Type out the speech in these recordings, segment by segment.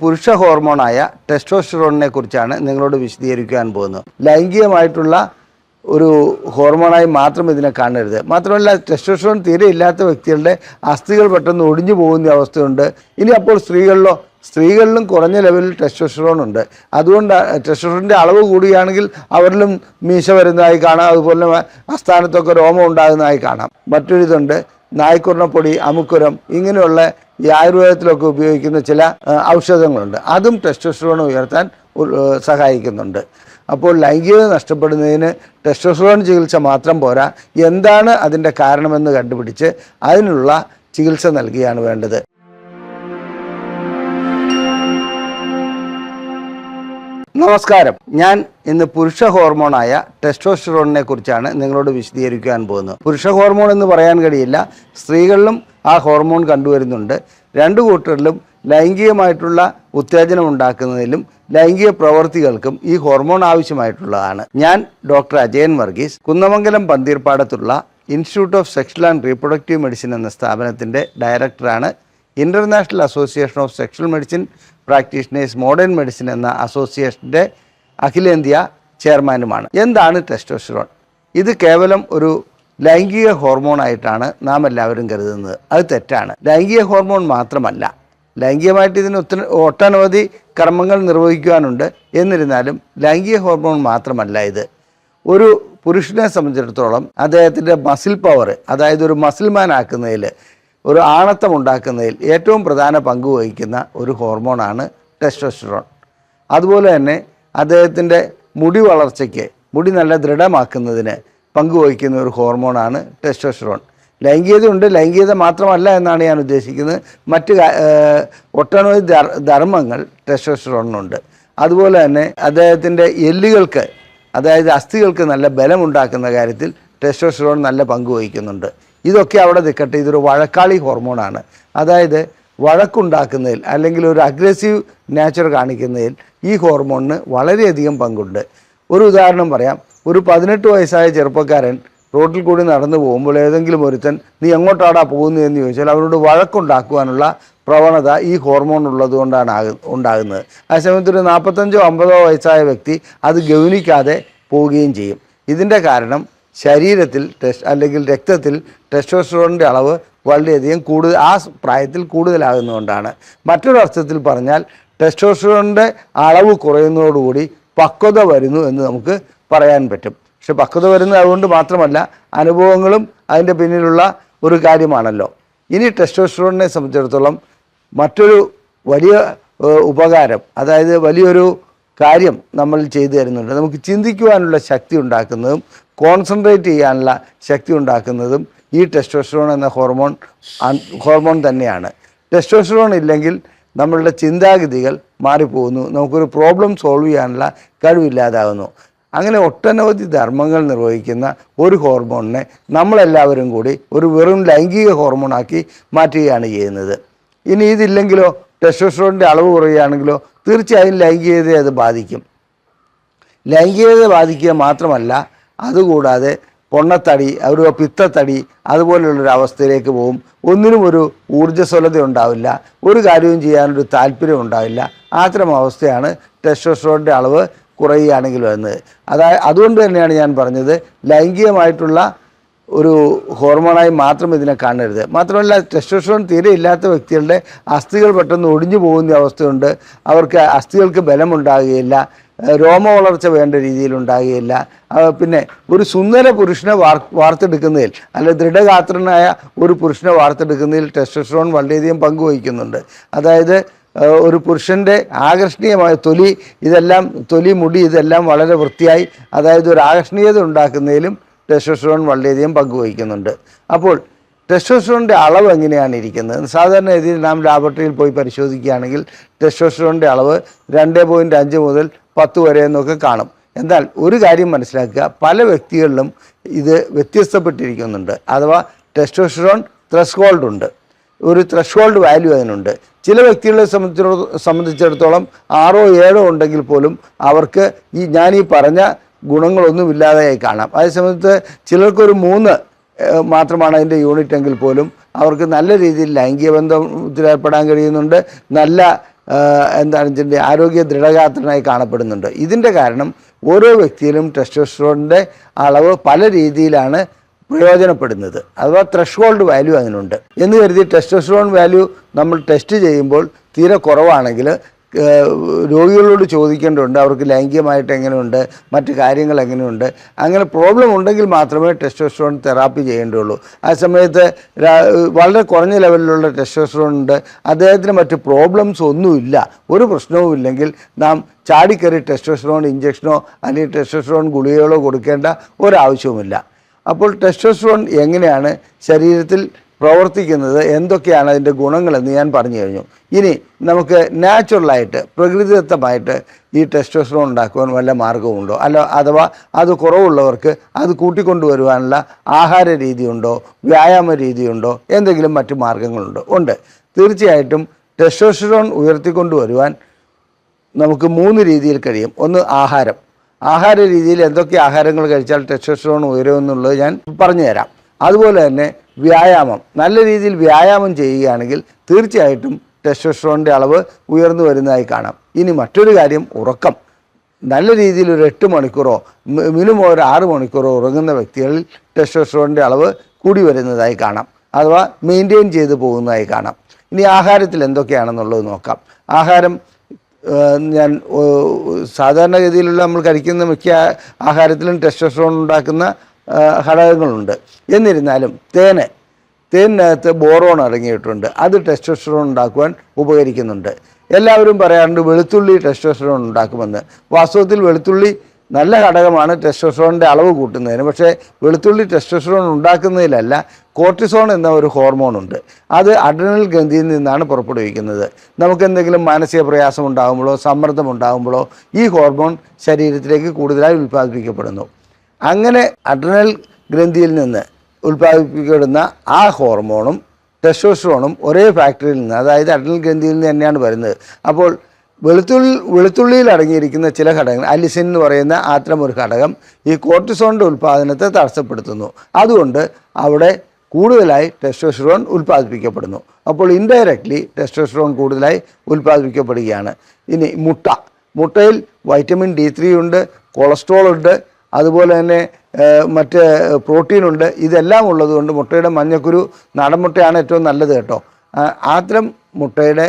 പുരുഷ ഹോർമോണായ ടെസ്റ്റോസ്റ്ററോണിനെ കുറിച്ചാണ് നിങ്ങളോട് വിശദീകരിക്കാൻ പോകുന്നത്. ലൈംഗികമായിട്ടുള്ള ഒരു ഹോർമോണായി മാത്രം ഇതിനെ കാണരുത്. മാത്രമല്ല, ടെസ്റ്റോസ്റ്ററോൺ തീരെ ഇല്ലാത്ത വ്യക്തികളുടെ അസ്ഥികൾ പെട്ടെന്ന് ഒടിഞ്ഞു പോകുന്ന അവസ്ഥയുണ്ട്. ഇനി അപ്പോൾ സ്ത്രീകളിലും കുറഞ്ഞ ലെവലിൽ ടെസ്റ്റോസ്റ്ററോൺ ഉണ്ട്. അതുകൊണ്ട് ടെസ്റ്റോസ്റ്ററോണിൻ്റെ അളവ് കൂടുകയാണെങ്കിൽ അവരിലും മീശ വരുന്നതായി കാണാം, അതുപോലെ അസ്ഥാനത്തൊക്കെ രോമം ഉണ്ടാകുന്നതായി കാണാം. മറ്റൊരിതുണ്ട്, നായ്ക്കുറണപ്പൊടി, അമുക്കുരം, ഇങ്ങനെയുള്ള ഈ ആയുർവേദത്തിലൊക്കെ ഉപയോഗിക്കുന്ന ചില ഔഷധങ്ങളുണ്ട്. അതും ടെസ്റ്റോസ്റ്ററോൺ ഉയർത്താൻ സഹായിക്കുന്നുണ്ട്. അപ്പോൾ ലൈംഗികത നഷ്ടപ്പെടുന്നതിന് ടെസ്റ്റോസ്റ്ററോൺ ചികിത്സ മാത്രം പോരാ, എന്താണ് അതിൻ്റെ കാരണമെന്ന് കണ്ടുപിടിച്ച് അതിനുള്ള ചികിത്സ നൽകുകയാണ് വേണ്ടത്. നമസ്കാരം. ഞാൻ ഇന്ന് പുരുഷ ഹോർമോണായ ടെസ്റ്റോസ്റ്ററോണിനെ കുറിച്ചാണ് നിങ്ങളോട് വിശദീകരിക്കാൻ പോകുന്നത്. പുരുഷ ഹോർമോൺ എന്ന് പറയാൻ കഴിയില്ല, സ്ത്രീകളിലും ആ ഹോർമോൺ കണ്ടുവരുന്നുണ്ട്. രണ്ടു കൂട്ടരിലും ലൈംഗികമായിട്ടുള്ള ഉത്തേജനം ഉണ്ടാക്കുന്നതിലും ലൈംഗിക പ്രവർത്തികൾക്കും ഈ ഹോർമോൺ ആവശ്യമായിട്ടുള്ളതാണ്. ഞാൻ ഡോക്ടർ അജയൻ വർഗീസ്, കുന്നമംഗലം പന്തീർപ്പാടത്തുള്ള institute of sexual and reproductive medicine എന്ന സ്ഥാപനത്തിൻ്റെ ഡയറക്ടറാണ്. International association of sexual medicine practitioners modern medicine എന്ന അസോസിയേഷൻ്റെ അഖിലേന്ത്യാ ചെയർമാനുമാണ്. എന്താണ് ടെസ്റ്റോസ്റ്ററോൺ? ഇത് കേവലം ഒരു ലൈംഗിക ഹോർമോണായിട്ടാണ് നാം എല്ലാവരും കരുതുന്നത്. അത് തെറ്റാണ്. ലൈംഗിക ഹോർമോൺ മാത്രമല്ല, ലൈംഗികമായിട്ട് ഇതിന് ഒട്ടനവധി കർമ്മങ്ങൾ നിർവഹിക്കുവാനുണ്ട്. എന്നിരുന്നാലും ലൈംഗിക ഹോർമോൺ മാത്രമല്ല ഇത്. ഒരു പുരുഷനെ സംബന്ധിച്ചിടത്തോളം അദ്ദേഹത്തിൻ്റെ മസിൽ പവർ, അതായത് ഒരു മസിൽമാൻ ആക്കുന്നതിൽ, ഒരു ആണത്തം ഉണ്ടാക്കുന്നതിൽ ഏറ്റവും പ്രധാന പങ്ക് വഹിക്കുന്ന ഒരു ഹോർമോണാണ് ടെസ്റ്റോസ്റ്ററോൺ. അതുപോലെ തന്നെ അദ്ദേഹത്തിൻ്റെ മുടി വളർച്ചയ്ക്ക്, മുടി നല്ല ദൃഢമാക്കുന്നതിന് പങ്കുവഹിക്കുന്ന ഒരു ഹോർമോണാണ് ടെസ്റ്റോസ്റ്ററോൺ. ലൈംഗികതയുണ്ട്, ലൈംഗികത മാത്രമല്ല എന്നാണ് ഞാൻ ഉദ്ദേശിക്കുന്നത്. മറ്റ് ഒട്ടനവധി ധർമ്മങ്ങൾ ടെസ്റ്റോസ്റ്ററോണിനുണ്ട്. അതുപോലെ തന്നെ അദ്ദേഹത്തിൻ്റെ എല്ലുകൾക്ക്, അതായത് അസ്ഥികൾക്ക് നല്ല ബലമുണ്ടാക്കുന്ന കാര്യത്തിൽ ടെസ്റ്റോസ്റ്ററോൺ നല്ല പങ്ക് വഹിക്കുന്നുണ്ട്. ഇതൊക്കെ അവിടെ നിൽക്കട്ടെ, ഇതൊരു വഴക്കാളി ഹോർമോണാണ്. അതായത് വഴക്കുണ്ടാക്കുന്നതിൽ അല്ലെങ്കിൽ ഒരു അഗ്രസീവ് നേച്ചർ കാണിക്കുന്നതിൽ ഈ ഹോർമോണിന് വളരെയധികം പങ്കുണ്ട്. ഒരു ഉദാഹരണം പറയാം. ഒരു 18 വയസ്സായ ചെറുപ്പക്കാരൻ റോഡിൽ കൂടി നടന്നു പോകുമ്പോൾ ഏതെങ്കിലും ഒരുത്തൻ നീ എങ്ങോട്ടാടാ പോകുന്നു എന്ന് ചോദിച്ചാൽ അവരോട് വഴക്കുണ്ടാക്കുവാനുള്ള പ്രവണത ഈ ഹോർമോൺ ഉള്ളതുകൊണ്ടാണ് ഉണ്ടാകുന്നത്. അതേസമയത്ത് ഒരു 45 or 50 വയസ്സായ വ്യക്തി അത് ഗൗനിക്കാതെ പോവുകയും ചെയ്യും. ഇതിൻ്റെ കാരണം ശരീരത്തിൽ അല്ലെങ്കിൽ രക്തത്തിൽ ടെസ്റ്റോസ്റ്ററോണിൻ്റെ അളവ് വളരെയധികം ആ പ്രായത്തിൽ കൂടുതലാകുന്നതുകൊണ്ടാണ്. മറ്റൊരർത്ഥത്തിൽ പറഞ്ഞാൽ ടെസ്റ്റോസ്റ്ററോണിൻ്റെ അളവ് കുറയുന്നതോടുകൂടി പക്വത വരുന്നു എന്ന് നമുക്ക് പറയാൻ പറ്റും. പക്ഷെ പക്വത വരുന്നത് അതുകൊണ്ട് മാത്രമല്ല, അനുഭവങ്ങളും അതിൻ്റെ പിന്നിലുള്ള ഒരു കാര്യമാണല്ലോ. ഇനി ടെസ്റ്റോസ്റ്ററോണിനെ സംബന്ധിച്ചിടത്തോളം മറ്റൊരു വലിയ ഉപകാരം, അതായത് വലിയൊരു കാര്യം നമ്മൾ ചെയ്തു തരുന്നുണ്ട്. നമുക്ക് ചിന്തിക്കുവാനുള്ള ശക്തി ഉണ്ടാക്കുന്നതും കോൺസെൻട്രേറ്റ് ചെയ്യാനുള്ള ശക്തി ഉണ്ടാക്കുന്നതും ഈ ടെസ്റ്റോസ്റ്ററോൺ എന്ന ഹോർമോൺ തന്നെയാണ്. ടെസ്റ്റോസ്റ്ററോൺ ഇല്ലെങ്കിൽ നമ്മളുടെ ചിന്താഗതികൾ മാറിപ്പോകുന്നു, നമുക്കൊരു പ്രോബ്ലം സോൾവ് ചെയ്യാനുള്ള കഴിവില്ലാതാകുന്നു. അങ്ങനെ ഒട്ടനവധി ധർമ്മങ്ങൾ നിർവഹിക്കുന്ന ഒരു ഹോർമോണിനെ നമ്മളെല്ലാവരും കൂടി ഒരു വെറും ലൈംഗിക ഹോർമോണാക്കി മാറ്റുകയാണ് ചെയ്യുന്നത്. ഇനി ഇതില്ലെങ്കിലോ, ടെസ്റ്റോസ്റ്ററോണിൻ്റെ അളവ് കുറയുകയാണെങ്കിലോ തീർച്ചയായും ലൈംഗികതയെ അത് ബാധിക്കും. ലൈംഗികത ബാധിക്കുക മാത്രമല്ല, അതുകൂടാതെ പൊണ്ണത്തടി, ഒരു പിത്തത്തടി, അതുപോലെയുള്ളൊരു അവസ്ഥയിലേക്ക് പോകും. ഒന്നിനും ഒരു ഊർജ്ജസ്വലത ഉണ്ടാവില്ല, ഒരു കാര്യവും ചെയ്യാനൊരു താല്പര്യം ഉണ്ടാവില്ല. അത്തരം അവസ്ഥയാണ് ടെസ്റ്റോസ്റ്ററോണിൻ്റെ അളവ് കുറയുകയാണെങ്കിൽ വരുന്നത്. അതുകൊണ്ട് തന്നെയാണ് ഞാൻ പറഞ്ഞത്, ലൈംഗികമായിട്ടുള്ള ഒരു ഹോർമോണായി മാത്രം ഇതിനെ കാണരുത്. മാത്രമല്ല, ടെസ്റ്റോസ്റ്ററോൺ തീരെ ഇല്ലാത്ത വ്യക്തികളുടെ അസ്ഥികൾ പെട്ടെന്ന് ഒടിഞ്ഞു പോകുന്ന അവസ്ഥയുണ്ട്. അവർക്ക് അസ്ഥികൾക്ക് ബലമുണ്ടാകുകയില്ല, രോമ വളർച്ച വേണ്ട രീതിയിൽ ഉണ്ടാകുകയില്ല. പിന്നെ ഒരു സുന്ദര പുരുഷനെ വാർത്തെടുക്കുന്നതിൽ, അല്ലെ ദൃഢഗാത്രനായ ഒരു പുരുഷനെ വാർത്തെടുക്കുന്നതിൽ ടെസ്റ്റോസ്റ്ററോൺ വളരെയധികം പങ്കുവഹിക്കുന്നുണ്ട്. അതായത് ഒരു പുരുഷൻ്റെ ആകർഷണീയമായ തൊലി, മുടി ഇതെല്ലാം വളരെ വൃത്തിയായി, അതായത് ഒരു ആകർഷണീയത ഉണ്ടാക്കുന്നതിലും ടെസ്റ്റോസ്റ്ററോൺ വളരെയധികം പങ്കുവഹിക്കുന്നുണ്ട്. അപ്പോൾ ടെസ്റ്റോസ്റ്ററോണിൻ്റെ അളവ് എങ്ങനെയാണ് ഇരിക്കുന്നത്? സാധാരണ രീതിയിൽ നാം ലാബറട്ടറിയിൽ പോയി പരിശോധിക്കുകയാണെങ്കിൽ ടെസ്റ്റോസ്റ്ററോണിൻ്റെ അളവ് 2.5 മുതൽ 10 വരെ എന്നൊക്കെ കാണും. എന്നാൽ ഒരു കാര്യം മനസ്സിലാക്കുക, പല വ്യക്തികളിലും ഇത് വ്യത്യസ്തപ്പെട്ടിരിക്കുന്നുണ്ട്. അഥവാ ടെസ്റ്റോസ്റ്ററോൺ ത്രെഷ്ഹോൾഡ് ഉണ്ട്, ഒരു ത്രെഷ്ഹോൾഡ് വാല്യൂ അതിനുണ്ട്. ചില വ്യക്തികളെ സംബന്ധിച്ചിടത്തോളം 6 or 7 ഉണ്ടെങ്കിൽ പോലും അവർക്ക് ഞാൻ ഈ പറഞ്ഞ ഗുണങ്ങളൊന്നുമില്ലാതെയായി കാണാം. അതേസമയത്ത് ചിലർക്കൊരു 3 മാത്രമാണ് അതിൻ്റെ യൂണിറ്റ് എങ്കിൽ പോലും അവർക്ക് നല്ല രീതിയിൽ ലൈംഗിക ബന്ധത്തിൽ ഏർപ്പെടാൻ കഴിയുന്നുണ്ട്, നല്ല എന്താണ് ഇതിൻ്റെ ആരോഗ്യ ദൃഢഗാത്രനായി കാണപ്പെടുന്നുണ്ട്. ഇതിൻ്റെ കാരണം ഓരോ വ്യക്തിയിലും ടെസ്റ്റോസ്റ്ററോണിൻ്റെ അളവ് പല രീതിയിലാണ് പ്രയോജനപ്പെടുന്നത്. അഥവാ ത്രഷ്ഹോൾഡ് വാല്യൂ അതിനുണ്ട് എന്ന് കരുതി ടെസ്റ്റോസ്റ്ററോൺ വാല്യൂ നമ്മൾ ടെസ്റ്റ് ചെയ്യുമ്പോൾ തീരെ കുറവാണെങ്കിൽ രോഗികളോട് ചോദിക്കേണ്ടതുണ്ട് അവർക്ക് ലൈംഗികമായിട്ട് എങ്ങനെയുണ്ട്, മറ്റു കാര്യങ്ങൾ എങ്ങനെയുണ്ട്. അങ്ങനെ പ്രോബ്ലം ഉണ്ടെങ്കിൽ മാത്രമേ ടെസ്റ്റോസ്റ്ററോൺ തെറാപ്പി ചെയ്യേണ്ടതുള്ളൂ. ആ സമയത്ത് വളരെ കുറഞ്ഞ ലെവലിലുള്ള ടെസ്റ്റോസ്റ്ററോൺ ഉണ്ട്, അദ്ദേഹത്തിന് മറ്റ് പ്രോബ്ലംസ് ഒന്നുമില്ല, ഒരു പ്രശ്നവും ഇല്ലെങ്കിൽ നാം ചാടിക്കറി ടെസ്റ്റോസ്റ്ററോൺ ഇഞ്ചക്ഷനോ അല്ലെങ്കിൽ ടെസ്റ്റോസ്റ്ററോൺ ഗുളികകളോ കൊടുക്കേണ്ട ഒരാവശ്യവുമില്ല. അപ്പോൾ ടെസ്റ്റോസ്റ്ററോൺ എങ്ങനെയാണ് ശരീരത്തിൽ പ്രവർത്തിക്കുന്നത്, എന്തൊക്കെയാണ് അതിൻ്റെ ഗുണങ്ങളെന്ന് ഞാൻ പറഞ്ഞു കഴിഞ്ഞു. ഇനി നമുക്ക് നാച്ചുറലായിട്ട് പ്രകൃതിദത്തമായിട്ട് ഈ ടെസ്റ്റോസ്റ്ററോൺ ഉണ്ടാക്കുവാൻ വല്ല മാർഗവുമുണ്ടോ, അഥവാ അത് കുറവുള്ളവർക്ക് അത് കൂട്ടിക്കൊണ്ടുവരുവാനുള്ള ആഹാര രീതിയുണ്ടോ, വ്യായാമ രീതിയുണ്ടോ, എന്തെങ്കിലും മറ്റു മാർഗങ്ങളുണ്ടോ? ഉണ്ട്. തീർച്ചയായിട്ടും ടെസ്റ്റോസ്റ്ററോൺ ഉയർത്തിക്കൊണ്ടുവരുവാൻ നമുക്ക് 3 രീതിയിൽ കഴിയും. ഒന്ന് ആഹാര രീതിയിൽ എന്തൊക്കെ ആഹാരങ്ങൾ കഴിച്ചാൽ ടെസ്റ്റോസ്റ്ററോൺ ഉയരുമെന്നുള്ളത് ഞാൻ പറഞ്ഞുതരാം. അതുപോലെ തന്നെ വ്യായാമം, നല്ല രീതിയിൽ വ്യായാമം ചെയ്യുകയാണെങ്കിൽ തീർച്ചയായിട്ടും ടെസ്റ്റോസ്റ്ററോണിൻ്റെ അളവ് ഉയർന്നു വരുന്നതായി കാണാം. ഇനി മറ്റൊരു കാര്യം, ഉറക്കം. നല്ല രീതിയിൽ ഒരു 8 മണിക്കൂറോ മിനിമം ഒരു 6 മണിക്കൂറോ ഉറങ്ങുന്ന വ്യക്തികളിൽ ടെസ്റ്റോസ്റ്ററോണിൻ്റെ അളവ് കൂടി വരുന്നതായി കാണാം, അഥവാ മെയിൻറ്റെയിൻ ചെയ്തു പോകുന്നതായി കാണാം. ഇനി ആഹാരത്തിൽ എന്തൊക്കെയാണെന്നുള്ളത് നോക്കാം. ആഹാരം ഞാൻ സാധാരണഗതിയിലുള്ള നമ്മൾ കഴിക്കുന്ന മിക്ക ആഹാരത്തിലും ടെസ്റ്റോസ്റ്ററോൺ ഉണ്ടാക്കുന്ന ഘടകങ്ങളുണ്ട്. എന്നിരുന്നാലും തേനിനകത്ത് ബോറോൺ അടങ്ങിയിട്ടുണ്ട്, അത് ടെസ്റ്റോസ്റ്ററോൺ ഉണ്ടാക്കുവാൻ ഉപകരിക്കുന്നുണ്ട്. എല്ലാവരും പറയാറുണ്ട് വെളുത്തുള്ളി ടെസ്റ്റോസ്റ്ററോൺ ഉണ്ടാക്കുമെന്ന്. വാസ്തവത്തിൽ വെളുത്തുള്ളി നല്ല ഘടകമാണ് ടെസ്റ്റോസ്റ്ററോണിൻ്റെ അളവ് കൂട്ടുന്നതിന്. പക്ഷേ വെളുത്തുള്ളി ടെസ്റ്റോസ്റ്ററോൺ ഉണ്ടാക്കുന്നതിലല്ല, കോർട്ടിസോൺ എന്ന ഒരു ഹോർമോണുണ്ട്, അത് അഡ്രിനൽ ഗ്രന്ഥിയിൽ നിന്നാണ് പുറപ്പെടുവിക്കുന്നത്. നമുക്കെന്തെങ്കിലും മാനസിക പ്രയാസം ഉണ്ടാകുമ്പോഴോ സമ്മർദ്ദം ഉണ്ടാകുമ്പോഴോ ഈ ഹോർമോൺ ശരീരത്തിലേക്ക് കൂടുതലായി ഉൽപ്പാദിപ്പിക്കപ്പെടുന്നു. അങ്ങനെ അഡ്രിനൽ ഗ്രന്ഥിയിൽ നിന്ന് ഉൽപ്പാദിപ്പിക്കപ്പെടുന്ന ആ ഹോർമോണും ടെസ്റ്റോസ്റ്ററോണും ഒരേ ഫാക്ടറിയിൽ നിന്ന്, അതായത് അഡ്രിനൽ ഗ്രന്ഥിയിൽ നിന്ന് തന്നെയാണ് വരുന്നത്. അപ്പോൾ വെളുത്തുള്ളിയിൽ അടങ്ങിയിരിക്കുന്ന ചില ഘടകങ്ങൾ, അലിസിൻ എന്ന് പറയുന്ന അത്തരം ഒരു ഘടകം ഈ കോർട്ടിസോണിൻ്റെ ഉൽപ്പാദനത്തെ തടസ്സപ്പെടുത്തുന്നു. അതുകൊണ്ട് അവിടെ കൂടുതലായി ടെസ്റ്റോസ്റ്ററോൺ ഉൽപ്പാദിപ്പിക്കപ്പെടുന്നു. അപ്പോൾ ഇൻഡയറക്റ്റ്ലി ടെസ്റ്റോസ്റ്ററോൺ കൂടുതലായി ഉൽപ്പാദിപ്പിക്കപ്പെടുകയാണ്. ഇനി മുട്ടയിൽ വൈറ്റമിൻ D3 ഉണ്ട്, കൊളസ്ട്രോൾ ഉണ്ട്, അതുപോലെ തന്നെ മറ്റ് പ്രോട്ടീനുണ്ട്. ഇതെല്ലാം ഉള്ളതുകൊണ്ട് മുട്ടയുടെ മഞ്ഞക്കുരു, നാടൻ മുട്ടയാണ് ഏറ്റവും നല്ലത് കേട്ടോ. അത്തരം മുട്ടയുടെ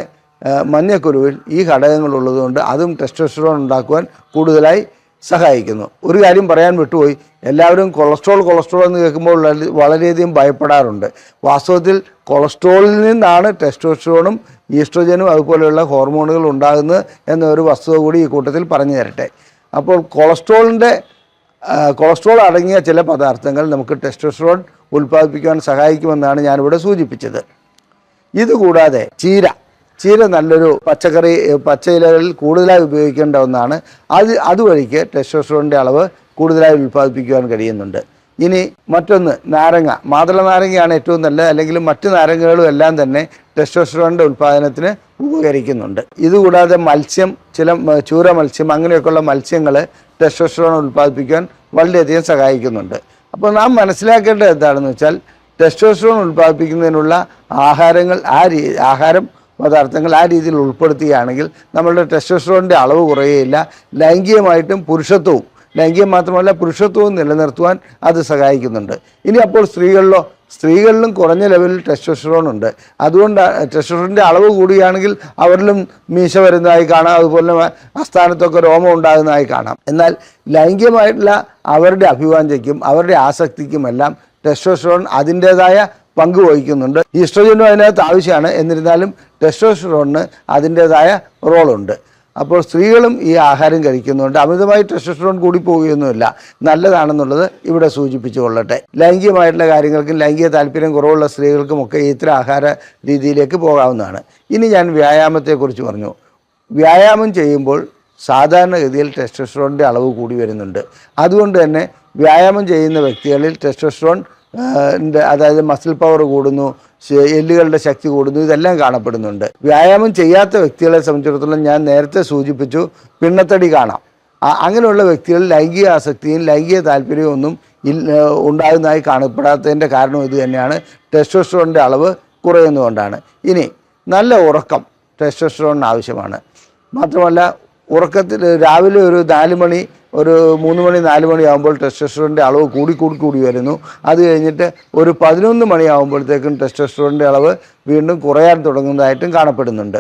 മഞ്ഞക്കുരുവിൽ ഈ ഘടകങ്ങളുള്ളതുകൊണ്ട് അതും ടെസ്റ്റോസ്റ്ററോൺ ഉണ്ടാക്കുവാൻ കൂടുതലായി സഹായിക്കുന്നു. ഒരു കാര്യം പറയാൻ വിട്ടുപോയി, എല്ലാവരും കൊളസ്ട്രോൾ എന്ന് കേൾക്കുമ്പോൾ വളരെയധികം ഭയപ്പെടാറുണ്ട്. വാസ്തവത്തിൽ കൊളസ്ട്രോളിൽ നിന്നാണ് ടെസ്റ്റോസ്റ്ററോണും ഈസ്ട്രോജനും അതുപോലെയുള്ള ഹോർമോണുകൾ ഉണ്ടാകുന്നത് എന്നൊരു വസ്തുത കൂടി ഈ കൂട്ടത്തിൽ പറഞ്ഞു തരട്ടെ. അപ്പോൾ കൊളസ്ട്രോൾ അടങ്ങിയ ചില പദാർത്ഥങ്ങൾ നമുക്ക് ടെസ്റ്റോസ്റ്ററോൺ ഉൽപ്പാദിപ്പിക്കാൻ സഹായിക്കുമെന്നാണ് ഞാനിവിടെ സൂചിപ്പിച്ചത്. ഇതുകൂടാതെ ചീര നല്ലൊരു പച്ചക്കറി, പച്ചയിലകളിൽ കൂടുതലായി ഉപയോഗിക്കേണ്ട ഒന്നാണ്. അതുവഴിക്ക് ടെസ്റ്റോസ്റ്ററോണിൻ്റെ അളവ് കൂടുതലായി ഉൽപ്പാദിപ്പിക്കുവാൻ കഴിയുന്നുണ്ട്. ഇനി മറ്റൊന്ന്, മാതള നാരങ്ങയാണ് ഏറ്റവും നല്ലത്, അല്ലെങ്കിൽ മറ്റു നാരങ്ങകളും എല്ലാം തന്നെ ടെസ്റ്റോസ്റ്ററോണിൻ്റെ ഉൽപ്പാദനത്തിന് ഉപകരിക്കുന്നുണ്ട്. ഇതുകൂടാതെ ചില ചൂര മത്സ്യം, അങ്ങനെയൊക്കെയുള്ള മത്സ്യങ്ങൾ ടെസ്റ്റോസ്റ്ററോൺ ഉൽപ്പാദിപ്പിക്കാൻ വളരെയധികം സഹായിക്കുന്നുണ്ട്. അപ്പോൾ നാം മനസ്സിലാക്കേണ്ടത് എന്താണെന്ന് വെച്ചാൽ, ടെസ്റ്റോസ്റ്ററോൺ ഉൽപ്പാദിപ്പിക്കുന്നതിനുള്ള ആഹാരം പദാർത്ഥങ്ങൾ ആ രീതിയിൽ ഉൾപ്പെടുത്തുകയാണെങ്കിൽ നമ്മളുടെ ടെസ്റ്റോസ്റ്ററോണിൻ്റെ അളവ് കുറയുകയില്ല. ലൈംഗികമായിട്ടും ലൈംഗികം മാത്രമല്ല പുരുഷത്വവും നിലനിർത്തുവാൻ അത് സഹായിക്കുന്നുണ്ട്. ഇനി അപ്പോൾ സ്ത്രീകളിലും കുറഞ്ഞ ലെവലിൽ ടെസ്റ്റോസ്റ്ററോൺ ഉണ്ട്. അതുകൊണ്ട് ടെസ്റ്റോസ്റ്ററോണിൻ്റെ അളവ് കൂടുകയാണെങ്കിൽ അവരിലും മീശ വരുന്നതായി കാണാം, അതുപോലെ അസ്ഥാനത്തൊക്കെ രോമം ഉണ്ടാകുന്നതായി കാണാം. എന്നാൽ ലൈംഗികമായിട്ടുള്ള അവരുടെ അഭിവാഞ്ചയ്ക്കും അവരുടെ ആസക്തിക്കുമെല്ലാം ടെസ്റ്റോസ്റ്ററോൺ അതിൻ്റേതായ പങ്ക് വഹിക്കുന്നുണ്ട്. ഈസ്ട്രോജനും അതിനകത്ത് ആവശ്യമാണ്, എന്നിരുന്നാലും ടെസ്റ്റോസ്റ്ററോണിന് അതിൻ്റേതായ റോളുണ്ട്. അപ്പോൾ സ്ത്രീകളും ഈ ആഹാരം കഴിക്കുന്നുണ്ട്. അമിതമായി ടെസ്റ്റോസ്റ്ററോൺ കൂടി പോവുകയൊന്നുമില്ല, നല്ലതാണെന്നുള്ളത് ഇവിടെ സൂചിപ്പിച്ചു കൊള്ളട്ടെ. ലൈംഗികമായിട്ടുള്ള കാര്യങ്ങൾക്കും ലൈംഗിക താല്പര്യം കുറവുള്ള സ്ത്രീകൾക്കുമൊക്കെ ഇത്തരം ആഹാര രീതിയിലേക്ക് പോകാവുന്നതാണ്. ഇനി ഞാൻ വ്യായാമത്തെക്കുറിച്ച് പറഞ്ഞു. വ്യായാമം ചെയ്യുമ്പോൾ സാധാരണഗതിയിൽ ടെസ്റ്റോസ്റ്ററോണിൻ്റെ അളവ് കൂടി വരുന്നുണ്ട്. അതുകൊണ്ട് തന്നെ വ്യായാമം ചെയ്യുന്ന വ്യക്തികളിൽ ടെസ്റ്റോസ്റ്ററോൺ അതായത് മസിൽ പവർ കൂടുന്നു, എല്ലുകളുടെ ശക്തി കൂടുന്നു, ഇതെല്ലാം കാണപ്പെടുന്നുണ്ട്. വ്യായാമം ചെയ്യാത്ത വ്യക്തികളെ സംബന്ധിച്ചിടത്തോളം ഞാൻ നേരത്തെ സൂചിപ്പിച്ചു, പിണ്ണത്തടി കാണാം. അങ്ങനെയുള്ള വ്യക്തികളിൽ ലൈംഗിക ആസക്തിയും ലൈംഗിക താല്പര്യവും ഒന്നും ഉണ്ടാകുന്നതായി കാണപ്പെടാത്തതിൻ്റെ കാരണം ഇത് തന്നെയാണ്, ടെസ്റ്റോസ്റ്ററോണിൻ്റെ അളവ് കുറയുന്നതുകൊണ്ടാണ്. ഇനി നല്ല ഉറക്കം, ടെസ്റ്റോസ്റ്ററോൺ ആവശ്യമാണ്. മാത്രമല്ല ഉറക്കത്തിൽ രാവിലെ ഒരു 4 മണി, ഒരു 3 മണി 4 മണി ആകുമ്പോൾ ടെസ്റ്റോസ്റ്ററോണിൻ്റെ അളവ് കൂടി വരുന്നു. അത് കഴിഞ്ഞിട്ട് ഒരു 11 മണിയാകുമ്പോഴത്തേക്കും ടെസ്റ്റോസ്റ്ററോണിൻ്റെ അളവ് വീണ്ടും കുറയാൻ തുടങ്ങുന്നതായിട്ടും കാണപ്പെടുന്നുണ്ട്.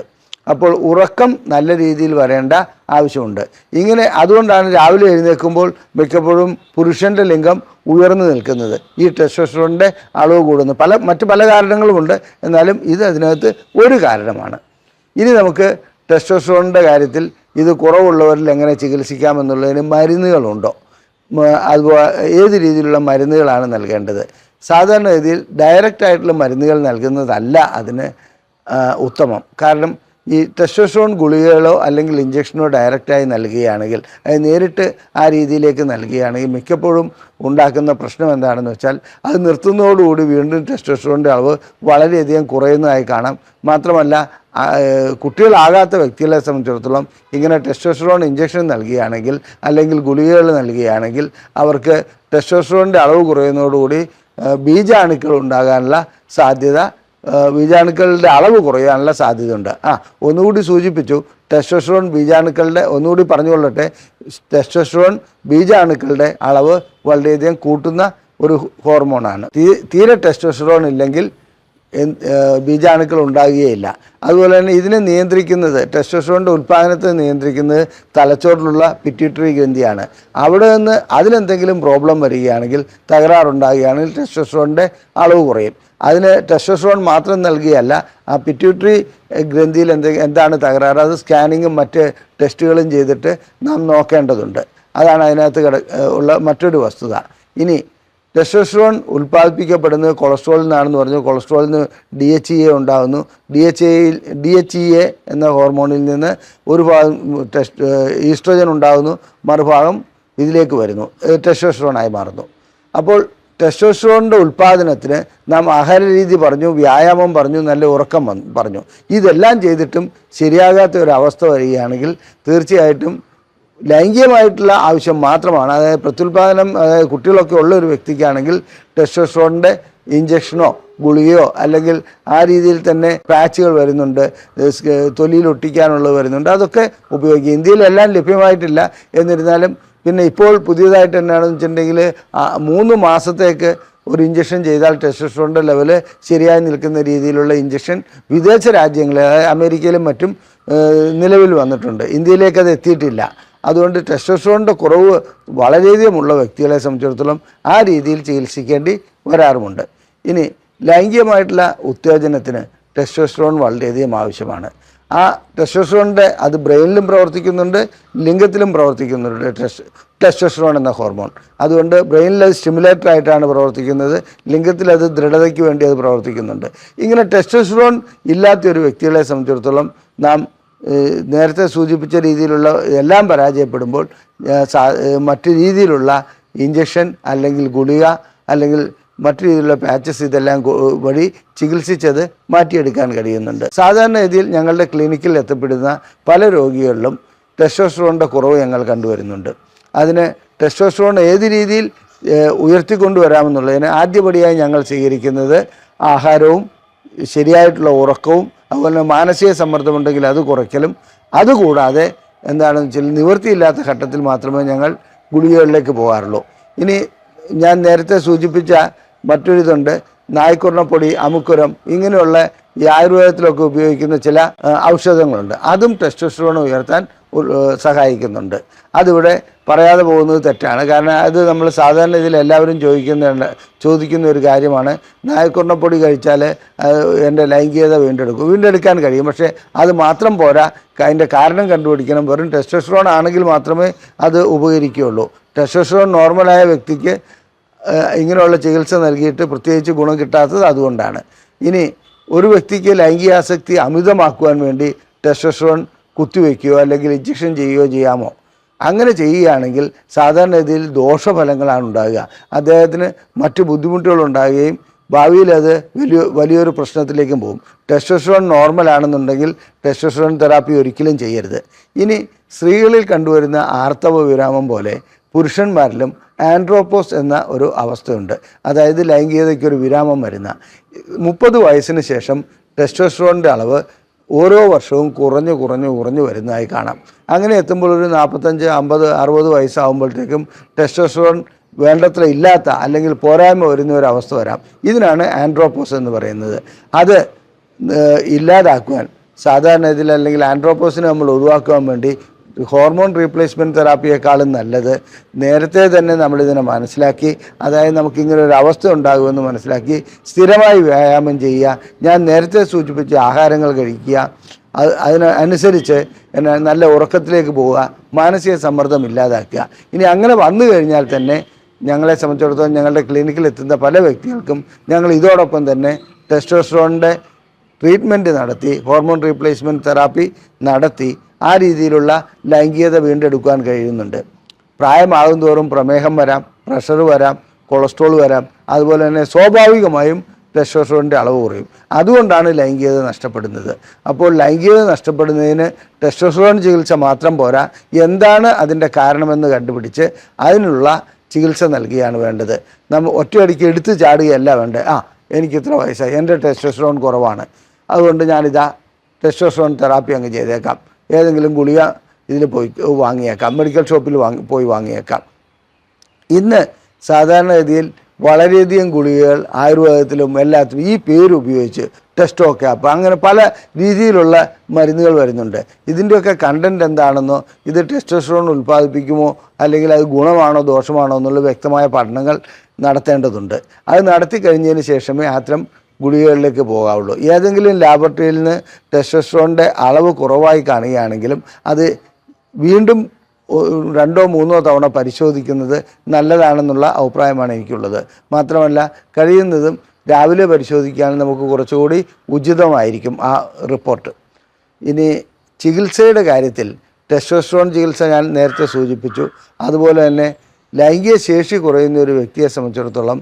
അപ്പോൾ ഉറക്കം നല്ല രീതിയിൽ വരേണ്ട ആവശ്യമുണ്ട്. ഇങ്ങനെ അതുകൊണ്ടാണ് രാവിലെ എഴുന്നേൽക്കുമ്പോൾ മിക്കപ്പോഴും പുരുഷൻ്റെ ലിംഗം ഉയർന്നു നിൽക്കുന്നത്, ഈ ടെസ്റ്റോസ്റ്ററോണിൻ്റെ അളവ് കൂടുന്നു. മറ്റ് പല കാരണങ്ങളുമുണ്ട്, എന്നാലും ഇത് അതിനകത്ത് ഒരു കാരണമാണ്. ഇനി നമുക്ക് ടെസ്റ്റോസ്റ്ററോണിൻ്റെ കാര്യത്തിൽ ഇത് കുറവുള്ളവരിൽ എങ്ങനെ ചികിത്സിക്കാമെന്നുള്ളതിന് മരുന്നുകളുണ്ടോ, അതുപോലെ ഏത് രീതിയിലുള്ള മരുന്നുകളാണ് നൽകേണ്ടത്? സാധാരണഗതിയിൽ ഡയറക്റ്റായിട്ടുള്ള മരുന്നുകൾ നൽകുന്നതല്ല അതിന് ഉത്തമം. കാരണം ഈ ടെസ്റ്റോസ്റ്ററോൺ ഗുളികകളോ അല്ലെങ്കിൽ ഇഞ്ചക്ഷനോ ഡയറക്റ്റായി നൽകുകയാണെങ്കിൽ, അത് നേരിട്ട് ആ രീതിയിലേക്ക് നൽകുകയാണെങ്കിൽ മിക്കപ്പോഴും ഉണ്ടാക്കുന്ന പ്രശ്നം എന്താണെന്ന് വെച്ചാൽ അത് നിർത്തുന്നതോടുകൂടി വീണ്ടും ടെസ്റ്റോസ്റ്ററോണിൻ്റെ അളവ് വളരെയധികം കുറയുന്നതായി കാണാം. മാത്രമല്ല കുട്ടികളാകാത്ത വ്യക്തികളെ സംബന്ധിച്ചിടത്തോളം ഇങ്ങനെ ടെസ്റ്റോസ്റ്ററോൺ ഇഞ്ചക്ഷൻ നൽകുകയാണെങ്കിൽ അല്ലെങ്കിൽ ഗുളികകൾ നൽകുകയാണെങ്കിൽ അവർക്ക് ടെസ്റ്റോസ്റ്ററോണിൻ്റെ അളവ് കുറയുന്നതോടുകൂടി ബീജാണുക്കൾ ഉണ്ടാകാനുള്ള സാധ്യത, ബീജാണുക്കളുടെ അളവ് കുറയാനുള്ള സാധ്യതയുണ്ട്. ഒന്നുകൂടി സൂചിപ്പിച്ചു, ടെസ്റ്റോസ്റ്ററോൺ ബീജാണുക്കളുടെ, ഒന്നുകൂടി പറഞ്ഞുകൊള്ളട്ടെ, ടെസ്റ്റോസ്റ്ററോൺ ബീജാണുക്കളുടെ അളവ് വളരെയധികം കൂട്ടുന്ന ഒരു ഹോർമോണാണ്. തീരെ ടെസ്റ്റോസ്റ്ററോൺ ഇല്ലെങ്കിൽ ബീജാണുക്കൾ ഉണ്ടാകുകയില്ല. അതുപോലെ തന്നെ ഇതിനെ നിയന്ത്രിക്കുന്നത്, ടെസ്റ്റോസ്റ്ററോണിൻ്റെ ഉൽപ്പാദനത്തെ നിയന്ത്രിക്കുന്നത് തലച്ചോറിലുള്ള പിറ്റ്യൂട്ടറി ഗ്രന്ഥിയാണ്. അവിടെ നിന്ന് അതിലെന്തെങ്കിലും പ്രോബ്ലം വരികയാണെങ്കിൽ, തകരാറുണ്ടാകുകയാണെങ്കിൽ ടെസ്റ്റോസ്റ്ററോണിൻ്റെ അളവ് കുറയും. അതിന് ടെസ്റ്റോസ്റ്ററോൺ മാത്രം നൽകുകയല്ല, ആ പിറ്റ്യൂട്ടറി ഗ്രന്ഥിയിൽ എന്താണ് തകരാറ്, അത് സ്കാനിങ്ങും മറ്റ് ടെസ്റ്റുകളും ചെയ്തിട്ട് നാം നോക്കേണ്ടതുണ്ട്. അതാണ് അതിനകത്ത് ഉള്ള മറ്റൊരു വസ്തുത. ഇനി ടെസ്റ്റോസ്റ്ററോൺ ഉൽപ്പാദിപ്പിക്കപ്പെടുന്നത് കൊളസ്ട്രോളിൽ നിന്നാണെന്ന് പറഞ്ഞു. കൊളസ്ട്രോളിൽ നിന്ന് DHEA ഉണ്ടാകുന്നു. DHEA എന്ന ഹോർമോണിൽ നിന്ന് ഒരു ഭാഗം ഈസ്ട്രോജൻ ഉണ്ടാകുന്നു, മറുഭാഗം ഇതിലേക്ക് വരുന്നു, ടെസ്റ്റോസ്റ്ററോണായി മാറുന്നു. അപ്പോൾ ടെസ്റ്റോസ്റ്ററോണിൻ്റെ ഉൽപ്പാദനത്തിന് നാം ആഹാര രീതി പറഞ്ഞു, വ്യായാമം പറഞ്ഞു, നല്ല ഉറക്കം പറഞ്ഞു. ഇതെല്ലാം ചെയ്തിട്ടും ശരിയാകാത്ത ഒരു അവസ്ഥ വരികയാണെങ്കിൽ തീർച്ചയായിട്ടും ലൈംഗികമായിട്ടുള്ള ആവശ്യം മാത്രമാണ്, അതായത് പ്രത്യുൽപാദനം, അതായത് കുട്ടികളൊക്കെ ഉള്ള ഒരു വ്യക്തിക്കാണെങ്കിൽ ടെസ്റ്റോസ്റ്ററോണിൻ്റെ ഇഞ്ചക്ഷനോ ഗുളികയോ അല്ലെങ്കിൽ ആ രീതിയിൽ തന്നെ പാച്ചുകൾ വരുന്നുണ്ട്, തൊലിയിൽ ഒട്ടിക്കാനുള്ളത് വരുന്നുണ്ട്, അതൊക്കെ ഉപയോഗിക്കുക. ഇന്ത്യയിലെല്ലാം ലഭ്യമായിട്ടില്ല. എന്നിരുന്നാലും പിന്നെ ഇപ്പോൾ പുതിയതായിട്ട് എന്നാണെന്ന് വെച്ചിട്ടുണ്ടെങ്കിൽ 3 മാസത്തേക്ക് ഒരു ഇഞ്ചക്ഷൻ ചെയ്താൽ ടെസ്റ്റോസ്റ്ററോണിൻ്റെ ലെവല് ശരിയായി നിൽക്കുന്ന രീതിയിലുള്ള ഇഞ്ചക്ഷൻ വിദേശ രാജ്യങ്ങളിൽ, അതായത് അമേരിക്കയിലും മറ്റും നിലവിൽ വന്നിട്ടുണ്ട്. ഇന്ത്യയിലേക്ക് അത് എത്തിയിട്ടില്ല. അതുകൊണ്ട് ടെസ്റ്റോസ്റ്ററോണിൻ്റെ കുറവ് വളരെയധികം ഉള്ള വ്യക്തികളെ സംബന്ധിച്ചിടത്തോളം ആ രീതിയിൽ ചികിത്സിക്കേണ്ടി വരാറുമുണ്ട്. ഇനി ലൈംഗികമായിട്ടുള്ള ഉത്തേജനത്തിന് ടെസ്റ്റോസ്റ്ററോൺ വളരെയധികം ആവശ്യമാണ്. ആ ടെസ്റ്റോസ്റ്ററോണിൻ്റെ അത് ബ്രെയിനിലും പ്രവർത്തിക്കുന്നുണ്ട്, ലിംഗത്തിലും പ്രവർത്തിക്കുന്നുണ്ട് ടെസ്റ്റോസ്റ്ററോൺ എന്ന ഹോർമോൺ. അതുകൊണ്ട് ബ്രെയിനിൽ അത് സ്റ്റിമുലേറ്റർ ആയിട്ടാണ് പ്രവർത്തിക്കുന്നത്, ലിംഗത്തിൽ അത് ദൃഢതയ്ക്ക് വേണ്ടി അത് പ്രവർത്തിക്കുന്നുണ്ട്. ഇങ്ങനെ ടെസ്റ്റോസ്റ്ററോൺ ഇല്ലാത്ത ഒരു വ്യക്തികളെ സംബന്ധിച്ചിടത്തോളം നാം നേരത്തെ സൂചിപ്പിച്ച രീതിയിലുള്ള എല്ലാം പരാജയപ്പെടുമ്പോൾ മറ്റു രീതിയിലുള്ള ഇഞ്ചക്ഷൻ അല്ലെങ്കിൽ ഗുളിക അല്ലെങ്കിൽ മറ്റു രീതിയിലുള്ള പാച്ചസ് ഇതെല്ലാം വഴി ചികിത്സിച്ചത് മാറ്റിയെടുക്കാൻ കഴിയുന്നുണ്ട്. സാധാരണ രീതിയിൽ ഞങ്ങളുടെ ക്ലിനിക്കിൽ എത്തപ്പെടുന്ന പല രോഗികളിലും ടെസ്റ്റോസ്റ്ററോണിൻ്റെ കുറവ് ഞങ്ങൾ കണ്ടുവരുന്നുണ്ട്. അതിന് ടെസ്റ്റോസ്റ്ററോൺ ഏത് രീതിയിൽ ഉയർത്തിക്കൊണ്ടുവരാമെന്നുള്ളതിന് ആദ്യപടിയായി ഞങ്ങൾ സ്വീകരിക്കുന്നത് ആഹാരവും ശരിയായിട്ടുള്ള ഉറക്കവും അതുപോലെ മാനസിക സമ്മർദ്ദമുണ്ടെങ്കിൽ അത് കുറയ്ക്കലും, അതുകൂടാതെ എന്താണെന്ന് വെച്ചാൽ നിവൃത്തിയില്ലാത്ത ഘട്ടത്തിൽ മാത്രമേ ഞങ്ങൾ ഗുളികകളിലേക്ക് പോകാറുള്ളൂ. ഇനി ഞാൻ നേരത്തെ സൂചിപ്പിച്ച മറ്റൊരിതുണ്ട്, നായ്ക്കുറണപ്പൊടി, അമുക്കുരം, ഇങ്ങനെയുള്ള ഈ ആയുർവേദത്തിലൊക്കെ ഉപയോഗിക്കുന്ന ചില ഔഷധങ്ങളുണ്ട്. അതും ടെസ്റ്റോസ്റ്ററോൺ ഉയർത്താൻ സഹായിക്കുന്നുണ്ട്. അതിവിടെ പറയാതെ പോകുന്നത് തെറ്റാണ്. കാരണം അത് നമ്മൾ സാധാരണ ഇതിൽ എല്ലാവരും ചോദിക്കുന്ന ഒരു കാര്യമാണ്. നായ്ക്കുറണപ്പൊടി കഴിച്ചാൽ എൻ്റെ ലൈംഗികത വീണ്ടെടുക്കാൻ കഴിയും. പക്ഷേ അത് മാത്രം പോരാ, അതിൻ്റെ കാരണം കണ്ടുപിടിക്കണം. വെറും ടെസ്റ്റോസ്റ്ററോൺ ആണെങ്കിൽ മാത്രമേ അത് ഉപകരിക്കുകയുള്ളൂ. ടെസ്റ്റോസ്റ്ററോൺ നോർമലായ വ്യക്തിക്ക് ഇങ്ങനെയുള്ള ചികിത്സ നൽകിയിട്ട് പ്രത്യേകിച്ച് ഗുണം കിട്ടാത്തത് അതുകൊണ്ടാണ്. ഇനി ഒരു വ്യക്തിക്ക് ലൈംഗികാസക്തി അമിതമാക്കുവാൻ വേണ്ടി ടെസ്റ്റോസ്റ്ററോൺ കുത്തിവെക്കുകയോ അല്ലെങ്കിൽ ഇഞ്ചക്ഷൻ ചെയ്യുകയോ ചെയ്യാമോ? അങ്ങനെ ചെയ്യുകയാണെങ്കിൽ സാധാരണ രീതിയിൽ ദോഷഫലങ്ങളാണ് ഉണ്ടാകുക. അദ്ദേഹത്തിന് മറ്റ് ബുദ്ധിമുട്ടുകളുണ്ടാകുകയും ഭാവിയിൽ അത് വലിയൊരു പ്രശ്നത്തിലേക്കും പോകും. ടെസ്റ്റോസ്റ്ററോൺ നോർമലാണെന്നുണ്ടെങ്കിൽ ടെസ്റ്റോസ്റ്ററോൺ തെറാപ്പി ഒരിക്കലും ചെയ്യരുത്. ഇനി സ്ത്രീകളിൽ കണ്ടുവരുന്ന ആർത്തവ വിരാമം പോലെ പുരുഷന്മാരിലും ആൻഡ്രോപ്പോസ് എന്ന ഒരു അവസ്ഥയുണ്ട്. അതായത് ലൈംഗികതയ്ക്കൊരു വിരാമം വരുന്ന 30 വയസ്സിന് ശേഷം ടെസ്റ്റോസ്റ്ററോണിൻ്റെ അളവ് ഓരോ വർഷവും കുറഞ്ഞു വരുന്നതായി കാണാം. അങ്ങനെ എത്തുമ്പോൾ ഒരു 45, 50, 60 വയസ്സാകുമ്പോഴത്തേക്കും ടെസ്റ്റോസ്റ്ററോൺ വേണ്ടത്ര ഇല്ലാത്ത അല്ലെങ്കിൽ പോരായ്മ വരുന്ന ഒരു അവസ്ഥ വരാം. ഇതിനാണ് ആൻഡ്രോപ്പോസ് എന്ന് പറയുന്നത്. അത് ഇല്ലാതാക്കുവാൻ സാധാരണ ഇതിൽ അല്ലെങ്കിൽ ആൻഡ്രോപ്പോസിനെ നമ്മൾ ഒഴിവാക്കുവാൻ വേണ്ടി ഹോർമോൺ റീപ്ലേസ്മെൻറ്റ് തെറാപ്പിയേക്കാളും നല്ലത് നേരത്തെ തന്നെ നമ്മളിതിനെ മനസ്സിലാക്കി, അതായത് നമുക്കിങ്ങനെ ഒരു അവസ്ഥ ഉണ്ടാകുമെന്ന് മനസ്സിലാക്കി സ്ഥിരമായി വ്യായാമം ചെയ്യുക, ഞാൻ നേരത്തെ സൂചിപ്പിച്ച ആഹാരങ്ങൾ കഴിക്കുക, അതിനനുസരിച്ച് നല്ല ഉറക്കത്തിലേക്ക് പോവുക, മാനസിക സമ്മർദ്ദം ഇല്ലാതാക്കുക. ഇനി അങ്ങനെ വന്നു കഴിഞ്ഞാൽ തന്നെ ഞങ്ങളെ സംബന്ധിച്ചിടത്തോളം ഞങ്ങളുടെ ക്ലിനിക്കിൽ എത്തുന്ന പല വ്യക്തികൾക്കും ഞങ്ങൾ ഇതോടൊപ്പം തന്നെ ടെസ്റ്റോസ്റ്ററോണിൻ്റെ ട്രീറ്റ്മെൻറ്റ് നടത്തി, ഹോർമോൺ റീപ്ലേസ്മെൻറ്റ് തെറാപ്പി നടത്തി ആ രീതിയിലുള്ള ലൈംഗികത വീണ്ടെടുക്കാൻ കഴിയുന്നുണ്ട്. പ്രായമാകും തോറും പ്രമേഹം വരാം, പ്രഷർ വരാം, കൊളസ്ട്രോൾ വരാം, അതുപോലെ തന്നെ സ്വാഭാവികമായും ടെസ്റ്റോസ്റ്ററോണിൻ്റെ അളവ് കുറയും. അതുകൊണ്ടാണ് ലൈംഗികത നഷ്ടപ്പെടുന്നത്. അപ്പോൾ ലൈംഗികത നഷ്ടപ്പെടുന്നതിന് ടെസ്റ്റോസ്റ്ററോൺ ചികിത്സ മാത്രം പോരാ, എന്താണ് അതിൻ്റെ കാരണമെന്ന് കണ്ടുപിടിച്ച് അതിനുള്ള ചികിത്സ നൽകുകയാണ് വേണ്ടത്. നമ്മൾ ഒറ്റയടിക്ക് എടുത്ത് ചാടുകയല്ല വേണ്ടത്. എനിക്ക് ഇത്ര വയസ്സായി, എൻ്റെ ടെസ്റ്റോസ്റ്ററോൺ കുറവാണ്, അതുകൊണ്ട് ഞാനിതാ ടെസ്റ്റോസ്റ്ററോൺ തെറാപ്പി അങ്ങ് ചെയ്തേക്കാം, ഏതെങ്കിലും ഗുളിക ഇതിൽ പോയി വാങ്ങിയേക്കാം, മെഡിക്കൽ ഷോപ്പിൽ പോയി വാങ്ങിയേക്കാം. ഇന്ന് സാധാരണഗതിയിൽ വളരെയധികം ഗുളികകൾ ആയുർവേദത്തിലും എല്ലാത്തിലും ഈ പേര് ഉപയോഗിച്ച് ടെസ്റ്റോ ക്യാപ്പ് അങ്ങനെ പല രീതിയിലുള്ള മരുന്നുകൾ വരുന്നുണ്ട്. ഇതിൻ്റെയൊക്കെ കണ്ടൻറ്റ് എന്താണെന്നോ ഇത് ടെസ്റ്റോസ്റ്ററോൺ ഉൽപ്പാദിപ്പിക്കുമോ അല്ലെങ്കിൽ അത് ഗുണമാണോ ദോഷമാണോ എന്നുള്ള വ്യക്തമായ പഠനങ്ങൾ നടത്തേണ്ടതുണ്ട്. അത് നടത്തി കഴിഞ്ഞതിന് ശേഷമേ അത്തരം ഗുളികകളിലേക്ക് പോകാവുള്ളൂ. ഏതെങ്കിലും ലാബറട്ടറിയിൽ നിന്ന് ടെസ്റ്റോസ്റ്ററോണിൻ്റെ അളവ് കുറവായി കാണുകയാണെങ്കിലും അത് വീണ്ടും 2 or 3 തവണ പരിശോധിക്കുന്നത് നല്ലതാണെന്നുള്ള അഭിപ്രായമാണ് എനിക്കുള്ളത്. മാത്രമല്ല കഴിയുന്നതും രാവിലെ പരിശോധിക്കുകയാണെങ്കിൽ നമുക്ക് കുറച്ചുകൂടി ഉചിതമായിരിക്കും ആ റിപ്പോർട്ട്. ഇനി ചികിത്സയുടെ കാര്യത്തിൽ ടെസ്റ്റോസ്റ്ററോൺ ചികിത്സ ഞാൻ നേരത്തെ സൂചിപ്പിച്ചു. അതുപോലെ തന്നെ ലൈംഗിക ശേഷി കുറയുന്ന ഒരു വ്യക്തിയെ സംബന്ധിച്ചിടത്തോളം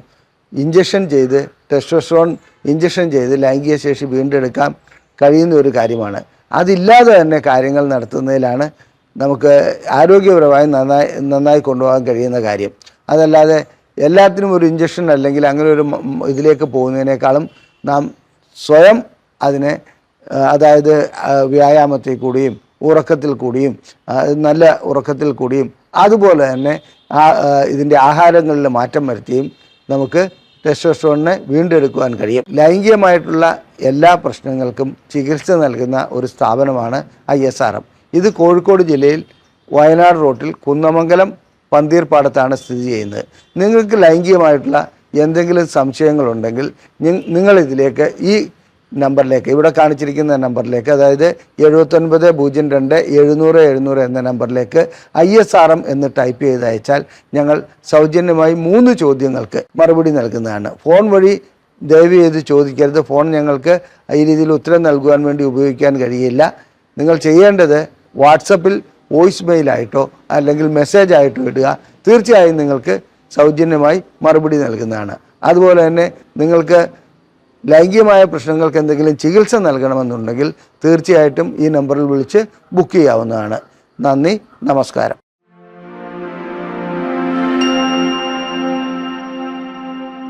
ടെസ്റ്റോസ്റ്ററോൺ ഇഞ്ചക്ഷൻ ചെയ്ത് ലൈംഗിക ശേഷി വീണ്ടെടുക്കാൻ കഴിയുന്ന ഒരു കാര്യമാണ്. അതില്ലാതെ തന്നെ കാര്യങ്ങൾ നടത്തുന്നതിലാണ് നമുക്ക് ആരോഗ്യപരമായി നന്നായി കൊണ്ടുപോകാൻ കഴിയുന്ന കാര്യം. അതല്ലാതെ എല്ലാത്തിനും ഒരു ഇഞ്ചക്ഷൻ അല്ലെങ്കിൽ അങ്ങനെ ഒരു ഇതിലേക്ക് പോകുന്നതിനേക്കാളും നാം സ്വയം അതിനെ, അതായത് വ്യായാമത്തിൽ കൂടിയും ഉറക്കത്തിൽ കൂടിയും നല്ല ഉറക്കത്തിൽ കൂടിയും അതുപോലെ തന്നെ ഇതിൻ്റെ ആഹാരങ്ങളിൽ മാറ്റം വരുത്തിയും നമുക്ക് ടെസ്റ്റോസ്റ്ററോണിനെ വീണ്ടെടുക്കുവാൻ കഴിയും. ലൈംഗികമായിട്ടുള്ള എല്ലാ പ്രശ്നങ്ങൾക്കും ചികിത്സ നൽകുന്ന ഒരു സ്ഥാപനമാണ് ISRM. ഇത് കോഴിക്കോട് ജില്ലയിൽ വയനാട് റോട്ടിൽ കുന്നമംഗലം പന്തീർപ്പാടത്താണ് സ്ഥിതി ചെയ്യുന്നത്. നിങ്ങൾക്ക് ലൈംഗികമായിട്ടുള്ള എന്തെങ്കിലും സംശയങ്ങളുണ്ടെങ്കിൽ നിങ്ങളിതിലേക്ക് ഈ നമ്പറിലേക്ക്, ഇവിടെ കാണിച്ചിരിക്കുന്ന നമ്പറിലേക്ക്, അതായത് 7902-700-700 എന്ന നമ്പറിലേക്ക് ISRM എന്ന് ടൈപ്പ് ചെയ്ത് അയച്ചാൽ ഞങ്ങൾ സൗജന്യമായി 3 ചോദ്യങ്ങൾക്ക് മറുപടി നൽകുന്നതാണ്. ഫോൺ വഴി ദയവ് ചെയ്ത് ചോദിക്കരുത്. ഫോൺ ഞങ്ങൾക്ക് ഈ രീതിയിൽ ഉത്തരം നൽകുവാൻ വേണ്ടി ഉപയോഗിക്കാൻ കഴിയില്ല. നിങ്ങൾ ചെയ്യേണ്ടത് വാട്സപ്പിൽ വോയിസ് മെയിലായിട്ടോ അല്ലെങ്കിൽ മെസ്സേജായിട്ടോ ഇടുക. തീർച്ചയായും നിങ്ങൾക്ക് സൗജന്യമായി മറുപടി നൽകുന്നതാണ്. അതുപോലെ തന്നെ നിങ്ങൾക്ക് ലൈംഗികമായ പ്രശ്നങ്ങൾക്ക് എന്തെങ്കിലും ചികിത്സ നൽകണമെന്നുണ്ടെങ്കിൽ തീർച്ചയായിട്ടും ഈ നമ്പറിൽ വിളിച്ച് ബുക്ക് ചെയ്യാവുന്നതാണ്. നന്ദി, നമസ്കാരം.